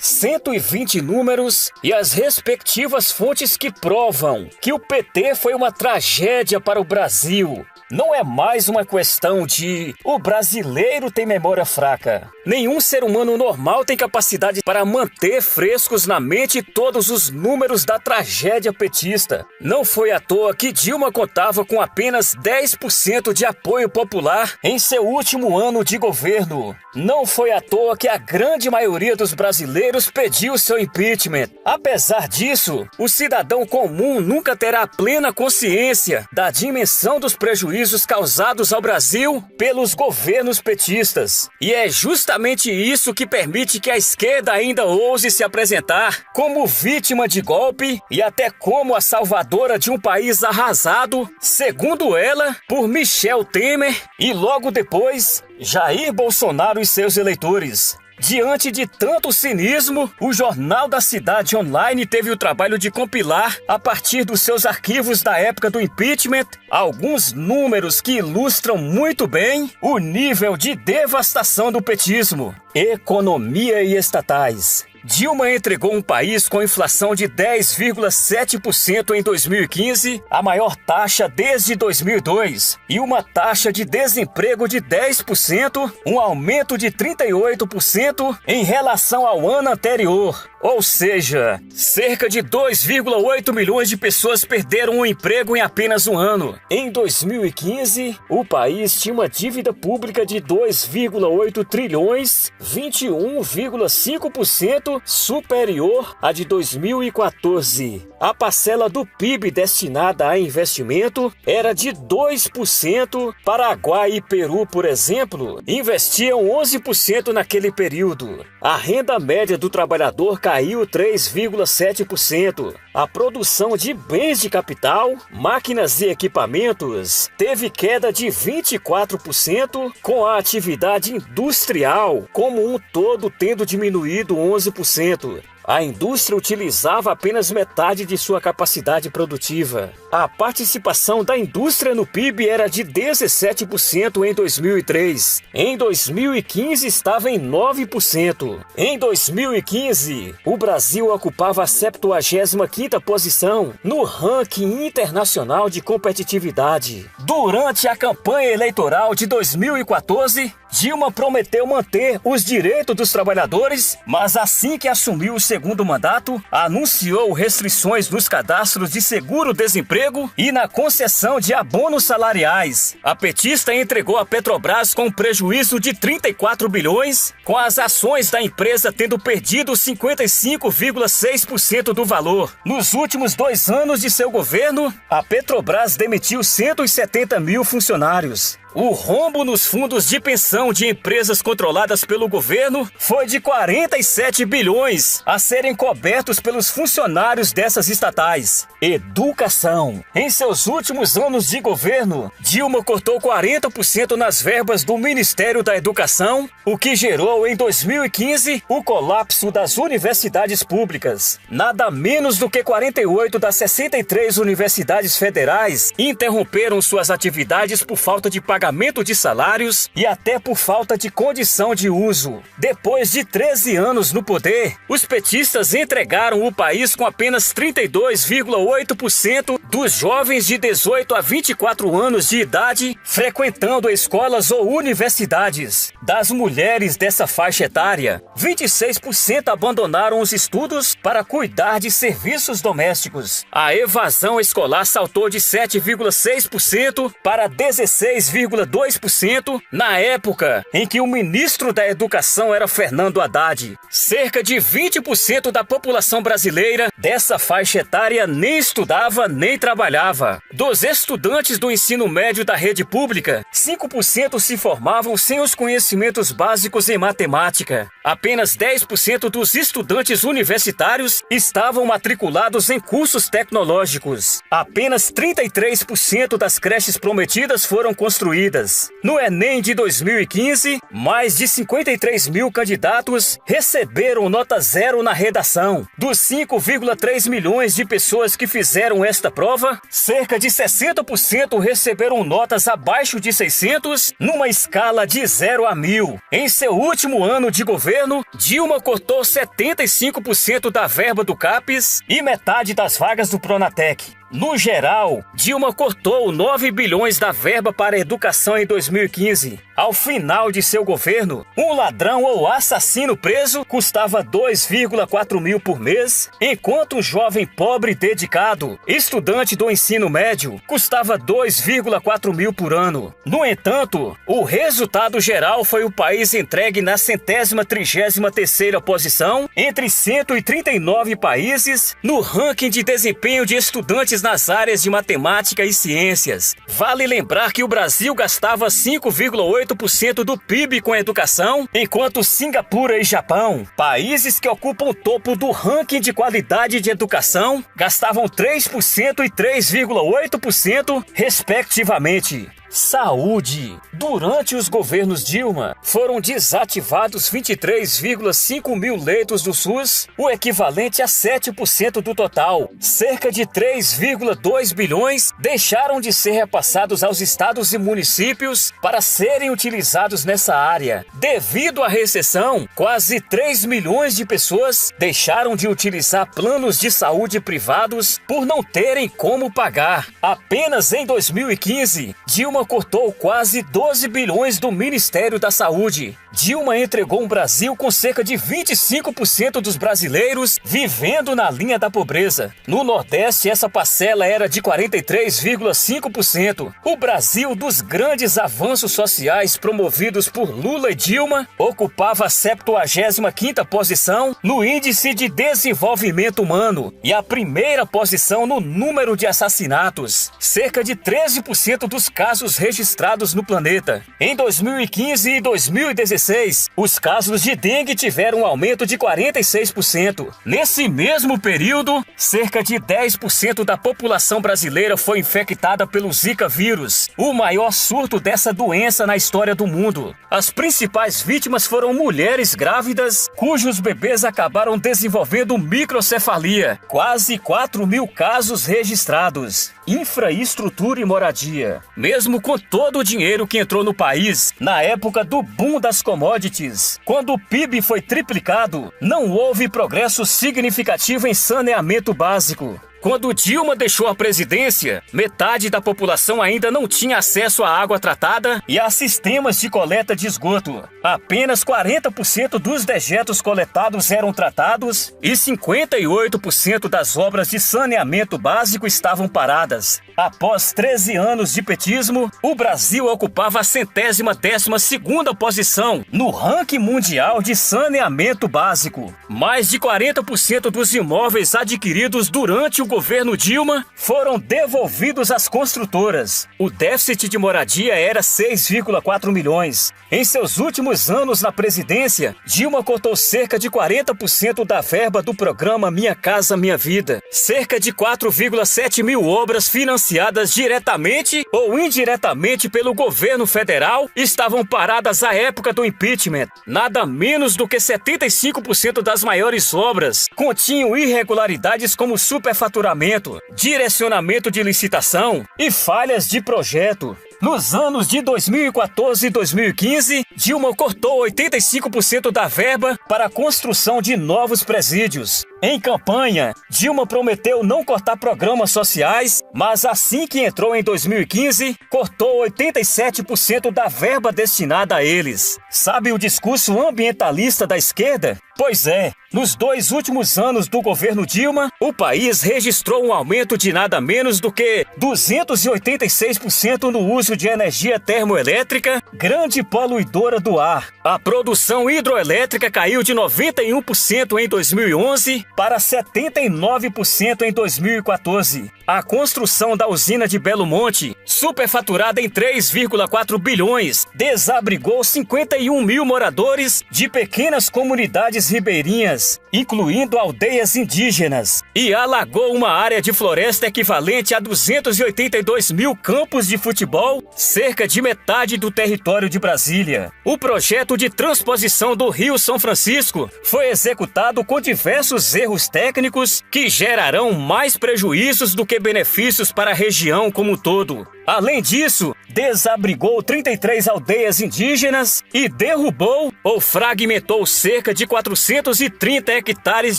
120 números e as respectivas fontes que provam que o PT foi uma tragédia para o Brasil. Não é mais uma questão de o brasileiro tem memória fraca. Nenhum ser humano normal tem capacidade para manter frescos na mente todos os números da tragédia petista. Não foi à toa que Dilma contava com apenas 10% de apoio popular em seu último ano de governo. Não foi à toa que a grande maioria dos brasileiros pediu seu impeachment. Apesar disso, o cidadão comum nunca terá plena consciência da dimensão dos prejuízos causados ao Brasil pelos governos petistas. E é justamente isso que permite que a esquerda ainda ouse se apresentar como vítima de golpe e até como a salvadora de um país arrasado, segundo ela, por Michel Temer e logo depois, Jair Bolsonaro e seus eleitores. Diante de tanto cinismo, o Jornal da Cidade Online teve o trabalho de compilar, a partir dos seus arquivos da época do impeachment, alguns números que ilustram muito bem o nível de devastação do petismo. Economia e estatais. Dilma entregou um país com inflação de 10,7% em 2015, a maior taxa desde 2002, e uma taxa de desemprego de 10%, um aumento de 38% em relação ao ano anterior. Ou seja, cerca de 2,8 milhões de pessoas perderam o emprego em apenas um ano. Em 2015, o país tinha uma dívida pública de 2,8 trilhões, 21,5% superior à de 2014. A parcela do PIB destinada a investimento era de 2%. Paraguai e Peru, por exemplo, investiam 11% naquele período. A renda média do trabalhador caiu 3,7%. A produção de bens de capital, máquinas e equipamentos teve queda de 24%, com a atividade industrial como um todo tendo diminuído 11%. A indústria utilizava apenas metade de sua capacidade produtiva. A participação da indústria no PIB era de 17% em 2003. Em 2015 estava em 9%. Em 2015, o Brasil ocupava a 75ª posição no ranking internacional de competitividade. Durante a campanha eleitoral de 2014, Dilma prometeu manter os direitos dos trabalhadores, mas assim que assumiu o segundo mandato, anunciou restrições nos cadastros de seguro-desemprego e na concessão de abonos salariais. A petista entregou a Petrobras com um prejuízo de 34 bilhões, com as ações da empresa tendo perdido 55,6% do valor. Nos últimos 2 anos de seu governo, a Petrobras demitiu 170 mil funcionários. O rombo nos fundos de pensão de empresas controladas pelo governo foi de 47 bilhões a serem cobertos pelos funcionários dessas estatais. Educação. Em seus últimos anos de governo, Dilma cortou 40% nas verbas do Ministério da Educação, o que gerou em 2015 o colapso das universidades públicas. Nada menos do que 48 das 63 universidades federais interromperam suas atividades por falta de pagamento de salários e até por falta de condição de uso. Depois de 13 anos no poder, os petistas entregaram o país com apenas 32,8% dos jovens de 18 a 24 anos de idade frequentando escolas ou universidades. Das mulheres dessa faixa etária, 26% abandonaram os estudos para cuidar de serviços domésticos. A evasão escolar saltou de 7,6% para 16,2% na época em que o ministro da Educação era Fernando Haddad. Cerca de 20% da população brasileira dessa faixa etária nem estudava nem trabalhava. Dos estudantes do ensino médio da rede pública, 5% se formavam sem os conhecimentos básicos em matemática. Apenas 10% dos estudantes universitários estavam matriculados em cursos tecnológicos. Apenas 33% das creches prometidas foram construídas. No Enem de 2015, mais de 53 mil candidatos receberam nota 0 na redação. Dos 5,3 milhões de pessoas que fizeram esta prova, cerca de 60% receberam notas abaixo de 600 numa escala de 0 a 1000. Em seu último ano de governo, governo, Dilma cortou 75% da verba do CAPES e metade das vagas do Pronatec. No geral, Dilma cortou 9 bilhões da verba para a educação em 2015. Ao final de seu governo, um ladrão ou assassino preso custava 2,4 mil por mês, enquanto um jovem pobre dedicado, estudante do ensino médio, custava 2,4 mil por ano. No entanto, o resultado geral foi o país entregue na 133ª posição entre 139 países no ranking de desempenho de estudantes nas áreas de matemática e ciências. Vale lembrar que o Brasil gastava 5,8% do PIB com educação, enquanto Singapura e Japão, países que ocupam o topo do ranking de qualidade de educação, gastavam 3% e 3,8%, respectivamente. Saúde. Durante os governos Dilma, foram desativados 23,5 mil leitos do SUS, o equivalente a 7% do total. Cerca de 3,2 bilhões deixaram de ser repassados aos estados e municípios para serem utilizados nessa área. Devido à recessão, quase 3 milhões de pessoas deixaram de utilizar planos de saúde privados por não terem como pagar. Apenas em 2015, Dilma cortou quase 12 bilhões do Ministério da Saúde. Dilma entregou um Brasil com cerca de 25% dos brasileiros vivendo na linha da pobreza. No Nordeste, essa parcela era de 43,5%. O Brasil, dos grandes avanços sociais promovidos por Lula e Dilma, ocupava a 75ª posição no Índice de Desenvolvimento Humano e a primeira posição no número de assassinatos. Cerca de 13% dos casos registrados no planeta. Em 2015 e 2016, os casos de dengue tiveram um aumento de 46%. Nesse mesmo período, cerca de 10% da população brasileira foi infectada pelo Zika vírus, o maior surto dessa doença na história do mundo. As principais vítimas foram mulheres grávidas, cujos bebês acabaram desenvolvendo microcefalia. Quase 4 mil casos registrados. Infraestrutura e moradia. Mesmo com todo o dinheiro que entrou no país na época do boom das commodities, quando o PIB foi triplicado, não houve progresso significativo em saneamento básico. Quando Dilma deixou a presidência, metade da população ainda não tinha acesso à água tratada e a sistemas de coleta de esgoto. Apenas 40% dos dejetos coletados eram tratados e 58% das obras de saneamento básico estavam paradas. Após 13 anos de petismo, o Brasil ocupava a 112ª posição no ranking mundial de saneamento básico. Mais de 40% dos imóveis adquiridos durante o governo Dilma foram devolvidos às construtoras. O déficit de moradia era 6,4 milhões. Em seus últimos anos na presidência, Dilma cortou cerca de 40% da verba do programa Minha Casa Minha Vida. Cerca de 4,7 mil obras financiadas diretamente ou indiretamente pelo governo federal estavam paradas à época do impeachment. Nada menos do que 75% das maiores obras continham irregularidades como superfaturamento, direcionamento de licitação e falhas de projeto. Nos anos de 2014 e 2015, Dilma cortou 85% da verba para a construção de novos presídios. Em campanha, Dilma prometeu não cortar programas sociais, mas assim que entrou em 2015, cortou 87% da verba destinada a eles. Sabe o discurso ambientalista da esquerda? Pois é, nos 2 últimos anos do governo Dilma, o país registrou um aumento de nada menos do que 286% no uso de energia termoelétrica, grande poluidora do ar. A produção hidroelétrica caiu de 91% em 2011 para 79% em 2014. A construção da usina de Belo Monte, superfaturada em 3,4 bilhões, desabrigou 51 mil moradores de pequenas comunidades ribeirinhas, incluindo aldeias indígenas, e alagou uma área de floresta equivalente a 282 mil campos de futebol, cerca de metade do território de Brasília. O projeto de transposição do Rio São Francisco foi executado com diversos erros técnicos que gerarão mais prejuízos do que benefícios para a região como um todo. Além disso, desabrigou 33 aldeias indígenas e derrubou ou fragmentou cerca de 430 hectares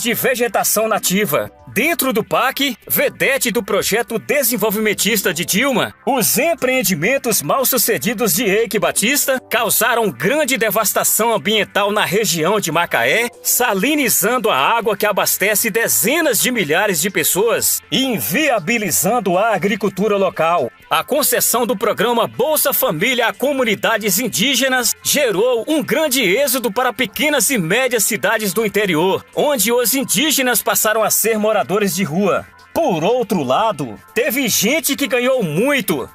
de vegetação nativa. Dentro do PAC, vedete do projeto desenvolvimentista de Dilma, os empreendimentos mal-sucedidos de Eike Batista causaram grande devastação ambiental na região de Macaé, salinizando a água que abastece dezenas de milhares de pessoas e inviabilizando a agricultura local. A concessão do programa Bolsa Família a comunidades indígenas gerou um grande êxodo para pequenas e médias cidades do interior, onde os indígenas passaram a ser moradores de rua. Por outro lado, teve gente que ganhou muito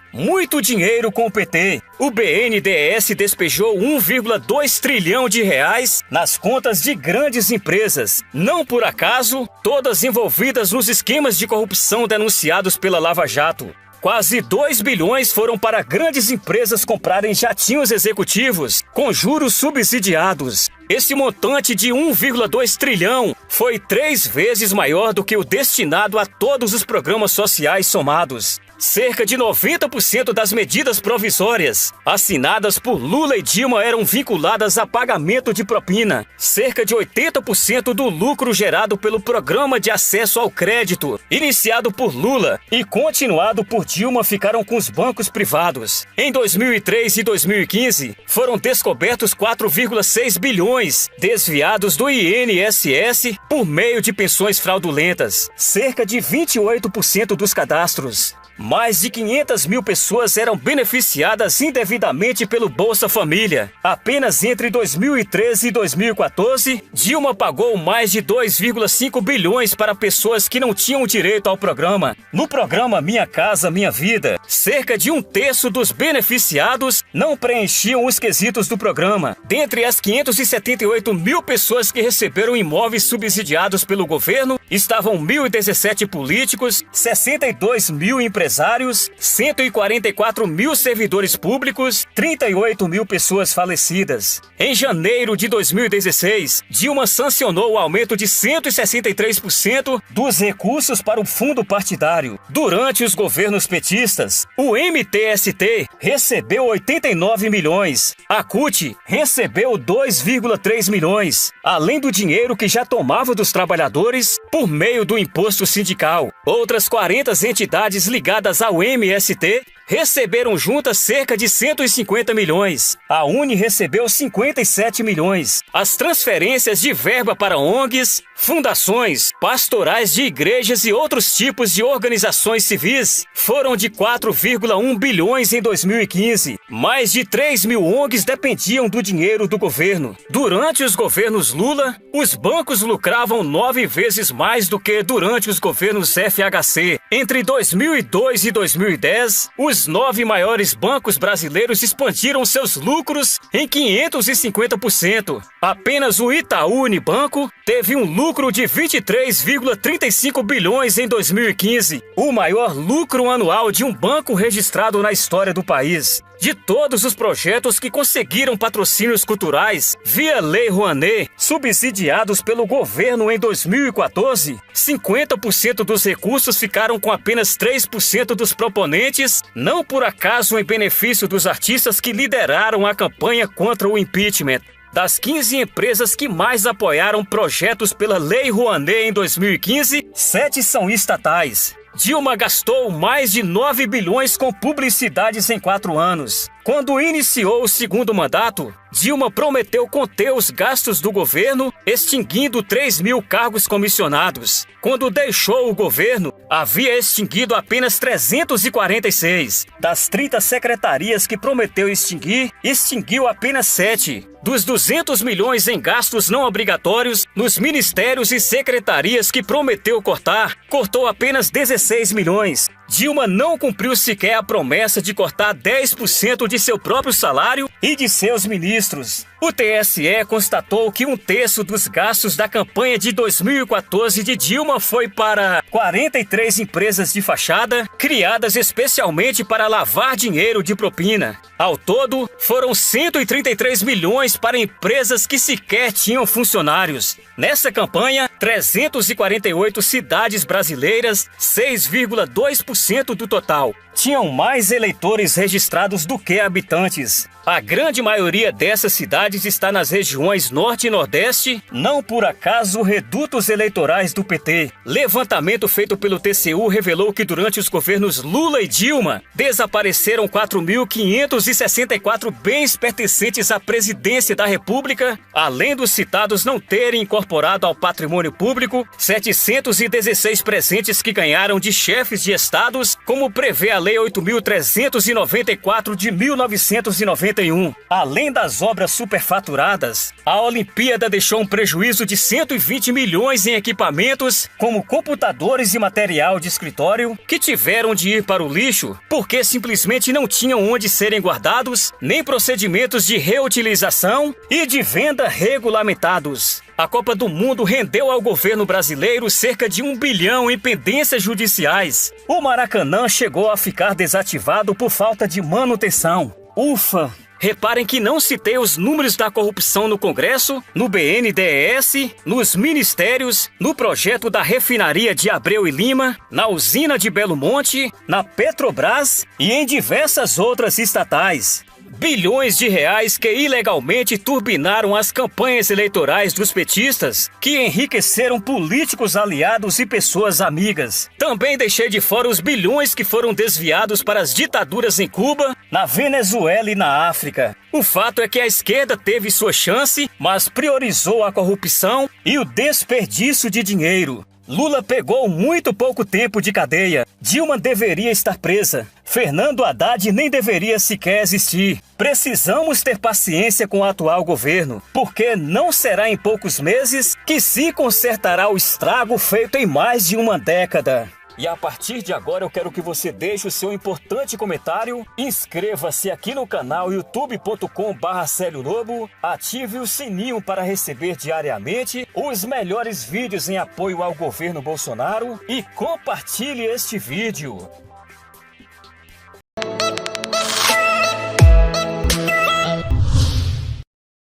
dinheiro com o PT. O BNDES despejou 1,2 trilhão de reais nas contas de grandes empresas. Não por acaso, todas envolvidas nos esquemas de corrupção denunciados pela Lava Jato. Quase 2 bilhões foram para grandes empresas comprarem jatinhos executivos com juros subsidiados. Esse montante de 1,2 trilhão foi 3 vezes maior do que o destinado a todos os programas sociais somados. Cerca de 90% das medidas provisórias assinadas por Lula e Dilma eram vinculadas a pagamento de propina. Cerca de 80% do lucro gerado pelo Programa de Acesso ao Crédito, iniciado por Lula e continuado por Dilma, ficaram com os bancos privados. Em 2003 e 2015, foram descobertos 4,6 bilhões desviados do INSS por meio de pensões fraudulentas. Cerca de 28% dos cadastros. Mais de 500 mil pessoas eram beneficiadas indevidamente pelo Bolsa Família. Apenas entre 2013 e 2014, Dilma pagou mais de 2,5 bilhões para pessoas que não tinham direito ao programa. No programa Minha Casa Minha Vida, cerca de 1/3 dos beneficiados não preenchiam os quesitos do programa. Dentre as 578 mil pessoas que receberam imóveis subsidiados pelo governo, estavam 1.017 políticos, 62 mil empresários, 144 mil servidores públicos, 38 mil pessoas falecidas. Em janeiro de 2016, Dilma sancionou o aumento de 163% dos recursos para o fundo partidário. Durante os governos petistas, o MTST recebeu 89 milhões, a CUT recebeu 2,3 milhões, além do dinheiro que já tomava dos trabalhadores por meio do imposto sindical. Outras 40 entidades ligadas ao MST receberam juntas cerca de 150 milhões. A Uni recebeu 57 milhões. As transferências de verba para ONGs, fundações, pastorais de igrejas e outros tipos de organizações civis foram de 4,1 bilhões em 2015. Mais de 3 mil ONGs dependiam do dinheiro do governo. Durante os governos Lula, os bancos lucravam 9 vezes mais do que durante os governos FHC. Entre 2002 e 2010, os 9 maiores bancos brasileiros expandiram seus lucros em 550%. Apenas o Itaú Unibanco teve um lucro de 23,35 bilhões em 2015, o maior lucro anual de um banco registrado na história do país. De todos os projetos que conseguiram patrocínios culturais via Lei Rouanet, subsidiados pelo governo em 2014, 50% dos recursos ficaram com apenas 3% dos proponentes, não por acaso em benefício dos artistas que lideraram a campanha contra o impeachment. Das 15 empresas que mais apoiaram projetos pela Lei Rouanet em 2015, 7 são estatais. Dilma gastou mais de 9 bilhões com publicidades em 4 anos. Quando iniciou o segundo mandato, Dilma prometeu conter os gastos do governo, extinguindo 3 mil cargos comissionados. Quando deixou o governo, havia extinguido apenas 346. Das 30 secretarias que prometeu extinguir, extinguiu apenas 7. Dos 200 milhões em gastos não obrigatórios, nos ministérios e secretarias que prometeu cortar, cortou apenas 16 milhões. Dilma não cumpriu sequer a promessa de cortar 10% de seu próprio salário e de seus ministros. O TSE constatou que 1/3 dos gastos da campanha de 2014 de Dilma foi para 43 empresas de fachada, criadas especialmente para lavar dinheiro de propina. Ao todo, foram 133 milhões milhões para empresas que sequer tinham funcionários. Nessa campanha, 348 cidades brasileiras, 6,2% do total, tinham mais eleitores registrados do que habitantes. A grande maioria dessas cidades está nas regiões Norte e Nordeste, não por acaso redutos eleitorais do PT. Levantamento feito pelo TCU revelou que durante os governos Lula e Dilma, desapareceram 4.564 bens pertencentes à presidência da República, além dos citados não terem incorporado ao patrimônio público 716 presentes que ganharam de chefes de estados, como prevê a Lei 8.394 de 1991. Além das obras superfaturadas, a Olimpíada deixou um prejuízo de 120 milhões em equipamentos, como computadores e material de escritório, que tiveram de ir para o lixo porque simplesmente não tinham onde serem guardados, nem procedimentos de reutilização e de venda regulamentados. A Copa do Mundo rendeu ao governo brasileiro cerca de 1 bilhão em pendências judiciais. O Maracanã chegou a ficar desativado por falta de manutenção. Ufa! Reparem que não citei os números da corrupção no Congresso, no BNDES, nos ministérios, no projeto da refinaria de Abreu e Lima, na usina de Belo Monte, na Petrobras e em diversas outras estatais. Bilhões de reais que ilegalmente turbinaram as campanhas eleitorais dos petistas, que enriqueceram políticos aliados e pessoas amigas. Também deixei de fora os bilhões que foram desviados para as ditaduras em Cuba, na Venezuela e na África. O fato é que a esquerda teve sua chance, mas priorizou a corrupção e o desperdício de dinheiro. Lula pegou muito pouco tempo de cadeia. Dilma deveria estar presa. Fernando Haddad nem deveria sequer existir. Precisamos ter paciência com o atual governo, porque não será em poucos meses que se consertará o estrago feito em mais de uma década. E a partir de agora eu quero que você deixe o seu importante comentário, inscreva-se aqui no canal youtube.com/Célio Lobo, ative o sininho para receber diariamente os melhores vídeos em apoio ao governo Bolsonaro e compartilhe este vídeo.